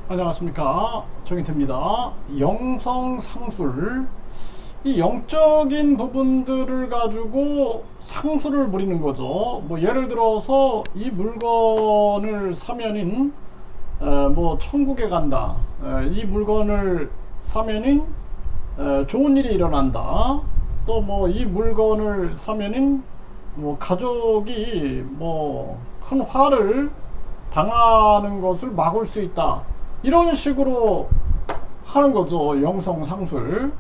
안녕하십니까, 정인태입니다. 영성상술, 이 영적인 부분들을 가지고 상술을 부리는 거죠. 뭐 예를 들어서 이 물건을 사면은 뭐 천국에 간다, 이 물건을 사면은 좋은 일이 일어난다, 또 뭐 이 물건을 사면은 뭐 가족이 뭐 큰 화를 당하는 것을 막을 수 있다, 이런 식으로 하는 거죠, 영성상술.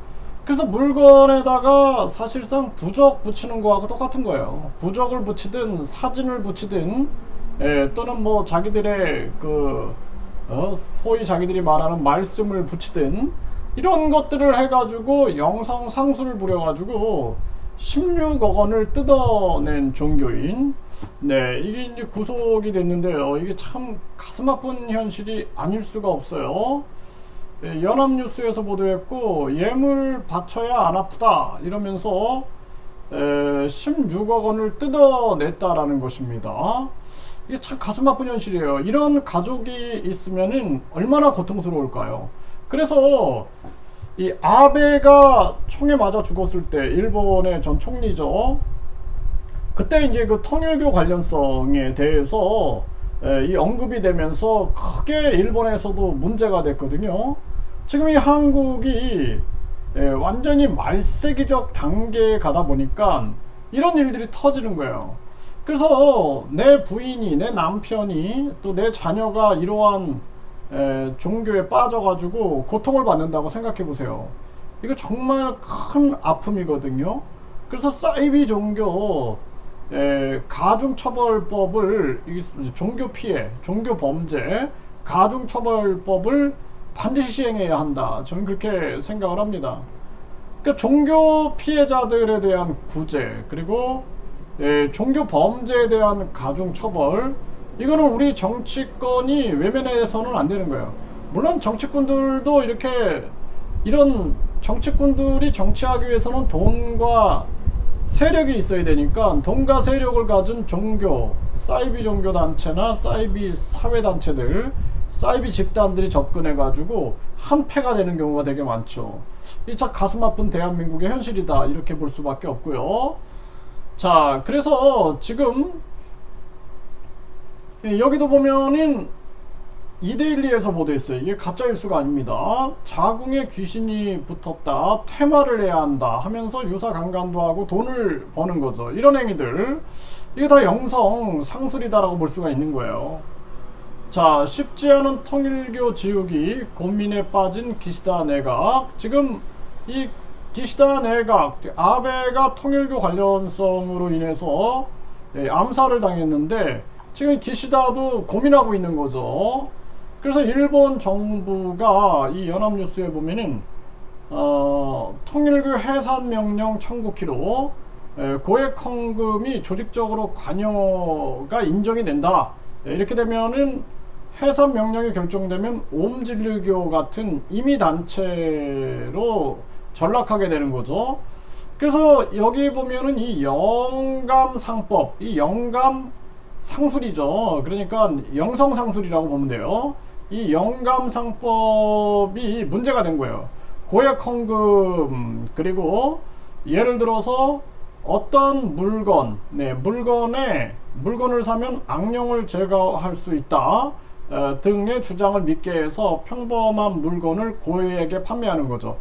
그래서 물건에다가 사실상 부적 붙이는 거하고 똑같은 거예요. 부적을 붙이든 사진을 붙이든, 또는 뭐 자기들의 소위 자기들이 말하는 말씀을 붙이든, 이런 것들을 해가지고 영성상술을 부려가지고 16억 원을 뜯어낸 종교인, 네, 이게 이제 구속이 됐는데요. 이게 참 가슴 아픈 현실이 아닐 수가 없어요. 연합뉴스에서 보도했고, 예물 바쳐야 안 아프다 이러면서 16억 원을 뜯어냈다라는 것입니다. 이게 참 가슴 아픈 현실이에요. 이런 가족이 있으면은 얼마나 고통스러울까요? 그래서 이 아베가 총에 맞아 죽었을 때, 일본의 전 총리죠. 그때 이제 그 통일교 관련성에 대해서 이 언급이 되면서 크게 일본에서도 문제가 됐거든요. 지금 이 한국이 완전히 말세기적 단계에 가다 보니까 이런 일들이 터지는 거예요. 그래서 내 부인이, 내 남편이, 또 내 자녀가 이러한 종교에 빠져가지고 고통을 받는다고 생각해 보세요. 이거 정말 큰 아픔이거든요. 그래서 사이비 종교 가중처벌법을, 종교 피해, 종교 범죄 가중처벌법을 반드시 시행해야 한다, 저는 그렇게 생각을 합니다. 그러니까 종교 피해자들에 대한 구제, 그리고 종교 범죄에 대한 가중처벌, 이거는 우리 정치권이 외면해서는 안 되는 거예요. 물론 정치꾼들도 이렇게, 이런 정치꾼들이 정치하기 위해서는 돈과 세력이 있어야 되니까 돈과 세력을 가진 종교, 사이비 종교 단체나 사이비 사회 단체들, 사이비 집단들이 접근해 가지고 한패가 되는 경우가 되게 많죠. 이 참 가슴 아픈 대한민국의 현실이다, 이렇게 볼 수밖에 없고요. 자, 그래서 지금 여기도 보면은 이데일리에서 보도했어요. 이게 가짜 뉴스가 아닙니다. 자궁에 귀신이 붙었다, 퇴마를 해야 한다 하면서 유사 강간도 하고 돈을 버는 거죠. 이런 행위들, 이게 다 영성 상술이다라고 볼 수가 있는 거예요. 자, 쉽지 않은 통일교 지우기 고민에 빠진 기시다 내각. 지금 이 기시다 내각, 아베가 통일교 관련성으로 인해서 암살을 당했는데, 지금 기시다도 고민하고 있는 거죠. 그래서 일본 정부가 이 연합뉴스에 보면은 통일교 해산 명령 청구키로 고액 헌금이 조직적으로 관여가 인정이 된다. 이렇게 되면은 해산 명령이 결정되면 옴진리교 같은 임의 단체로 전락하게 되는 거죠. 그래서 여기 보면은 이 영감상법, 이 영감 상술이죠. 그러니까 영성상술이라고 보면 돼요. 이 영감상법이 문제가 된 거예요. 고액 헌금, 그리고 예를 들어서 어떤 물건, 물건을 사면 악령을 제거할 수 있다 등의 주장을 믿게 해서 평범한 물건을 고액에 판매하는 거죠.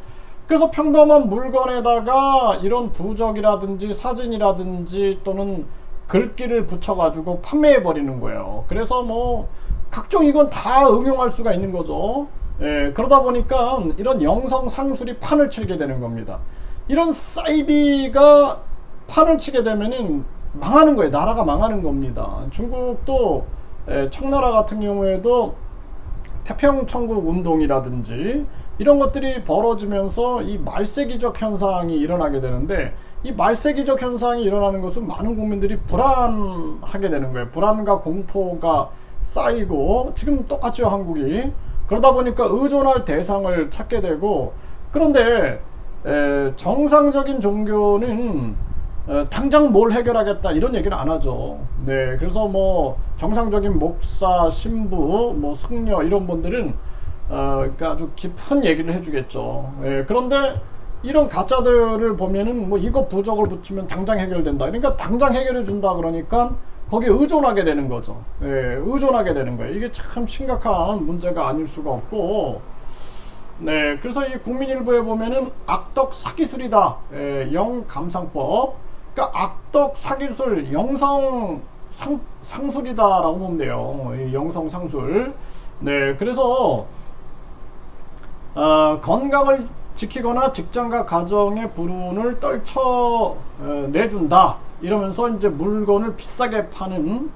그래서 평범한 물건에다가 이런 부적이라든지 사진이라든지 또는 글귀를 붙여가지고 판매해 버리는 거예요. 그래서 뭐 각종 이건 다 응용할 수가 있는 거죠. 그러다 보니까 이런 영성 상술이 판을 치게 되는 겁니다. 이런 사이비가 판을 치게 되면은 망하는 거예요. 나라가 망하는 겁니다. 중국도 청나라 같은 경우에도 태평천국 운동이라든지 이런 것들이 벌어지면서 이 말세기적 현상이 일어나게 되는데, 이 말세기적 현상이 일어나는 것은 많은 국민들이 불안하게 되는 거예요. 불안과 공포가 쌓이고, 지금 똑같죠, 한국이. 그러다 보니까 의존할 대상을 찾게 되고, 그런데 정상적인 종교는 당장 뭘 해결하겠다 이런 얘기는 안 하죠. 네, 그래서 뭐 정상적인 목사, 신부, 뭐 승려 이런 분들은 그러니까 아주 깊은 얘기를 해주겠죠. 예, 그런데 이런 가짜들을 보면은 뭐 이거 부적을 붙이면 당장 해결된다. 그러니까 당장 해결해 준다 그러니까 거기에 의존하게 되는 거죠. 예, 의존하게 되는 거예요. 이게 참 심각한 문제가 아닐 수가 없고, 네, 그래서 이 국민일보에 보면은 악덕 사기술이다. 예, 영감상법. 그러니까 악덕 사기술, 영성 상술이다라고 보면 돼요. 영성 상술. 네, 그래서 건강을 지키거나 직장과 가정의 불운을 떨쳐 내준다. 이러면서 이제 물건을 비싸게 파는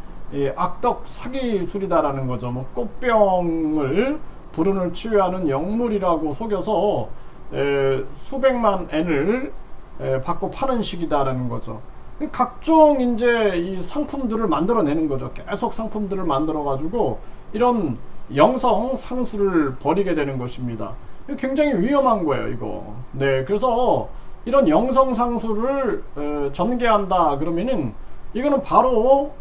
악덕 사기술이다라는 거죠. 뭐 꽃병을 불운을 치유하는 영물이라고 속여서 수백만 엔을 받고 파는 식이다라는 거죠. 각종 이제 이 상품들을 만들어내는 거죠. 계속 상품들을 만들어 가지고 이런 영성 상술을 벌이게 되는 것입니다. 굉장히 위험한 거예요, 이거. 네, 그래서 이런 영성 상술을 전개한다 그러면은 이거는 바로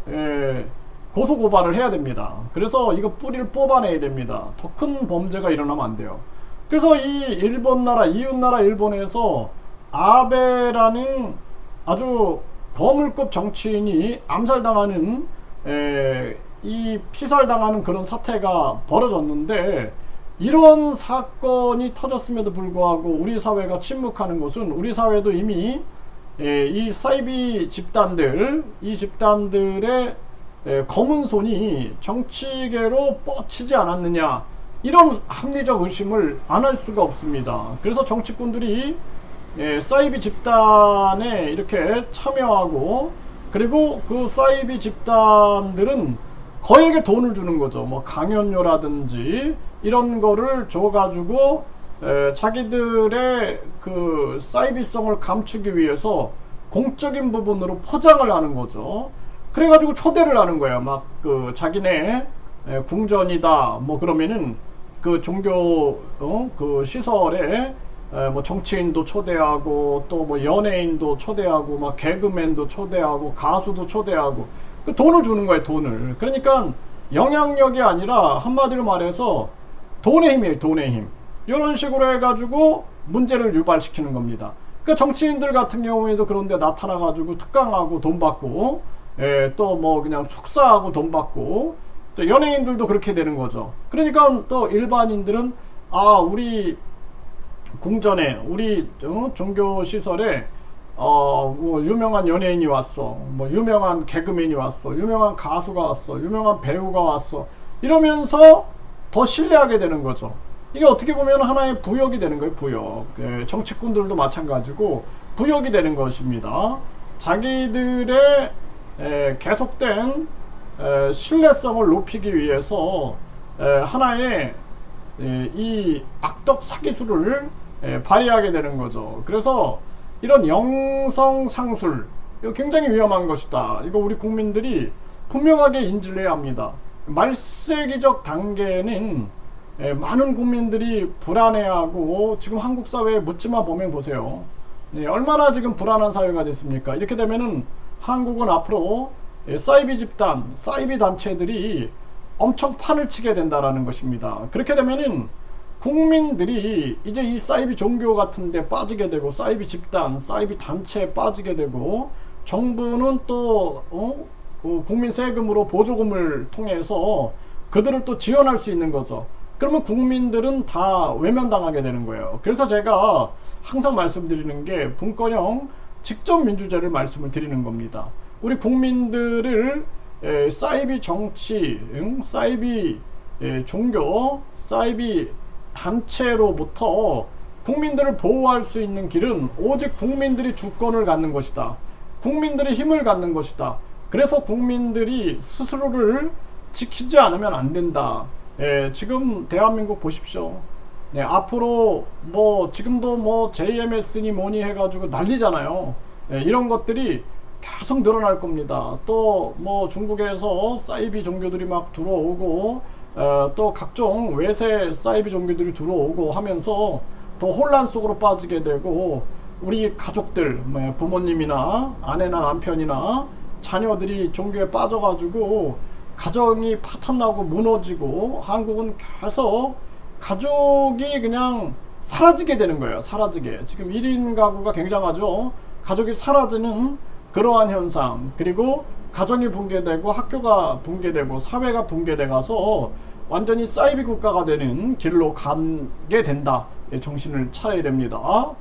고소 고발을 해야 됩니다. 그래서 이거 뿌리를 뽑아내야 됩니다. 더 큰 범죄가 일어나면 안 돼요. 그래서 이 일본 나라, 이웃 나라 일본에서 아베라는 아주 거물급 정치인이 암살당하는 이 피살당하는 그런 사태가 벌어졌는데, 이런 사건이 터졌음에도 불구하고 우리 사회가 침묵하는 것은 우리 사회도 이미 이 사이비 집단들, 이 집단들의 검은 손이 정치계로 뻗치지 않았느냐, 이런 합리적 의심을 안 할 수가 없습니다. 그래서 정치꾼들이 사이비 집단에 이렇게 참여하고, 그리고 그 사이비 집단들은 거액의 돈을 주는 거죠. 뭐 강연료라든지 이런 거를 줘가지고 자기들의 그 사이비성을 감추기 위해서 공적인 부분으로 포장을 하는 거죠. 그래가지고 초대를 하는 거예요. 막 그 자기네 궁전이다 뭐 그러면은 그 종교 그 시설에 뭐 정치인도 초대하고 또 뭐 연예인도 초대하고 막 개그맨도 초대하고 가수도 초대하고 그 돈을 주는 거예요. 돈을. 그러니까 영향력이 아니라 한마디로 말해서 돈의 힘이에요. 돈의 힘. 이런 식으로 해가지고 문제를 유발시키는 겁니다. 그러니까 정치인들 같은 경우에도 그런데 나타나가지고 특강하고 돈 받고 또 뭐 그냥 축사하고 돈 받고, 또 연예인들도 그렇게 되는 거죠. 그러니까 또 일반인들은 우리 궁전에 우리 종교 시설에 뭐 유명한 연예인이 왔어, 뭐 유명한 개그맨이 왔어, 유명한 가수가 왔어, 유명한 배우가 왔어, 이러면서 더 신뢰하게 되는 거죠. 이게 어떻게 보면 하나의 부역이 되는 거예요. 부역. 정치꾼들도 마찬가지고 부역이 되는 것입니다. 자기들의 계속된 신뢰성을 높이기 위해서 하나의 이 악덕 사기술을 발휘하게 되는 거죠. 그래서 이런 영성상술, 이거 굉장히 위험한 것이다. 이거 우리 국민들이 분명하게 인지를 해야 합니다. 말세기적 단계는 많은 국민들이 불안해하고, 지금 한국 사회에 묻지마 보면 보세요. 얼마나 지금 불안한 사회가 됐습니까? 이렇게 되면은 한국은 앞으로 사이비 집단, 사이비 단체들이 엄청 판을 치게 된다라는 것입니다. 그렇게 되면은 국민들이 이제 이 사이비 종교 같은 데 빠지게 되고, 사이비 집단, 사이비 단체에 빠지게 되고, 정부는 또 국민 세금으로 보조금을 통해서 그들을 또 지원할 수 있는 거죠. 그러면 국민들은 다 외면당하게 되는 거예요. 그래서 제가 항상 말씀드리는 게 분권형 직접 민주제를 말씀을 드리는 겁니다. 우리 국민들을 사이비 정치, 사이비 종교, 사이비 단체로부터 국민들을 보호할 수 있는 길은 오직 국민들이 주권을 갖는 것이다. 국민들의 힘을 갖는 것이다. 그래서 국민들이 스스로를 지키지 않으면 안 된다. 지금 대한민국 보십시오. 앞으로 뭐 지금도 뭐 JMS니 뭐니 해가지고 난리잖아요. 이런 것들이 계속 늘어날 겁니다. 또 뭐 중국에서 사이비 종교들이 막 들어오고, 또 각종 외세 사이비 종교들이 들어오고 하면서 더 혼란 속으로 빠지게 되고, 우리 가족들, 부모님이나 아내나 남편이나 자녀들이 종교에 빠져가지고 가정이 파탄나고 무너지고, 한국은 계속 가족이 그냥 사라지게 되는 거예요. 사라지게. 지금 1인 가구가 굉장하죠. 가족이 사라지는 그러한 현상, 그리고 가정이 붕괴되고 학교가 붕괴되고 사회가 붕괴돼 가서 완전히 사이비 국가가 되는 길로 가게 된다. 예, 정신을 차려야 됩니다.